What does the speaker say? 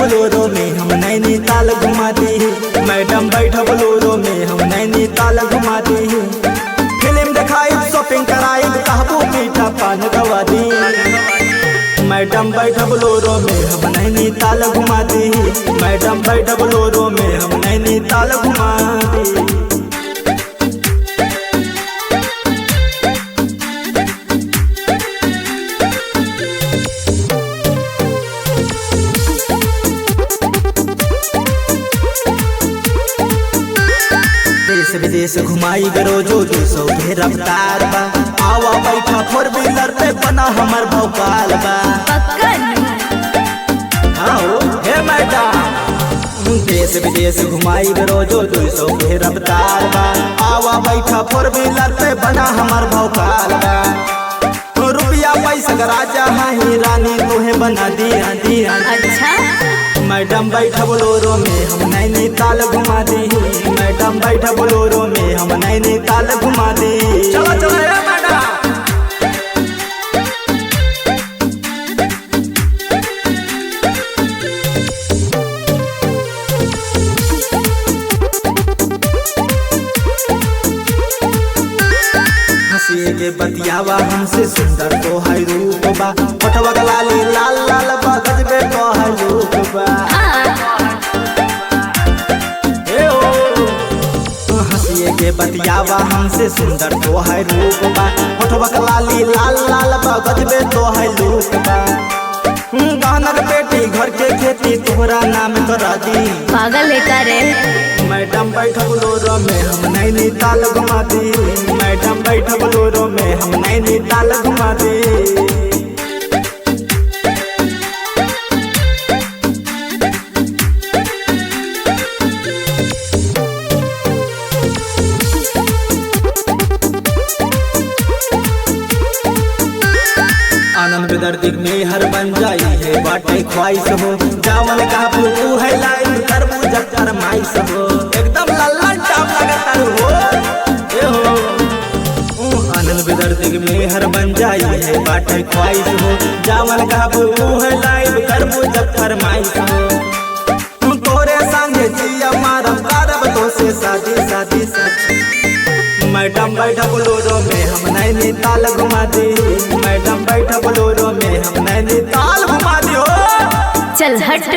Bolero में हम नैनीताल घुमाते हैं। मैडम बैठा बोलोरो में हम नैनीताल घुमाते हैं। फिल्म दिखाई शॉपिंग कराई कहबो मीठा पान गवा दी। मैडम बैठा बोलोरो में हम नैनीताल घुमाते हैं। मैडम बैठा बोलोरो में हम नैनीताल घुमाते हैं। देश विदेश घुमाई रोजो 200 के रफ्तार बा। आवा बैठा फोर व्हीलर पे बना हमर भोपाल बा। आओ हे मैडम देश विदेश घुमाई रोजो 200 के रफ्तार बा। आवा बैठा फोर व्हीलर पे बना हमर भोपाल बा। रुपया पैसा का राजा है रानी तोहे बना दिया दिया। अच्छा मैडम बैठा बोलोरो में हम नैनीताल घुमा दी। मैडम बैठा बोलोरो में हम नैनीताल घुमा दी। चलो चलो मैडम हंसी के बतियावा हमसे सुंदर तो है रूप बा। पटवा लाली लाल लाल बा गजबे तो है रूप बा। हंसी के बतियावा हमसे सुंदर तो है रूप बा। पटवा लाली लाल लाल बा गजबे तो है रूप बा। गानक बेटी घर के खेती तोहरा नाम करा दी। पागल है का रे। मैडम बैठा बोलोरो में हम नैनीताल घुमा दी। मैडम बैठा बोलोरो में हम नैनीताल घुमा दी। आनंद दर्दिक में हर बन जाई है बाटे ख्वाहिश हो। जावन का तू है लाइन तरबूज फरमाइश हो। एकदम लल्ला टाप लगता हो ए हो। आनंद दर्दिक में हर बन जाई है बाटे ख्वाहिश हो। जावन का तू है लाइन तरबूज फरमाइश हो। तोरे संगे जिया मारम करब तो से शादी शादी शादी। मैडम बैठा बोलोरो में हम नैनीताल घुमा दी। मैडम बैठा बोलोरो में हम नैनीताल घुमा दी। चल हट।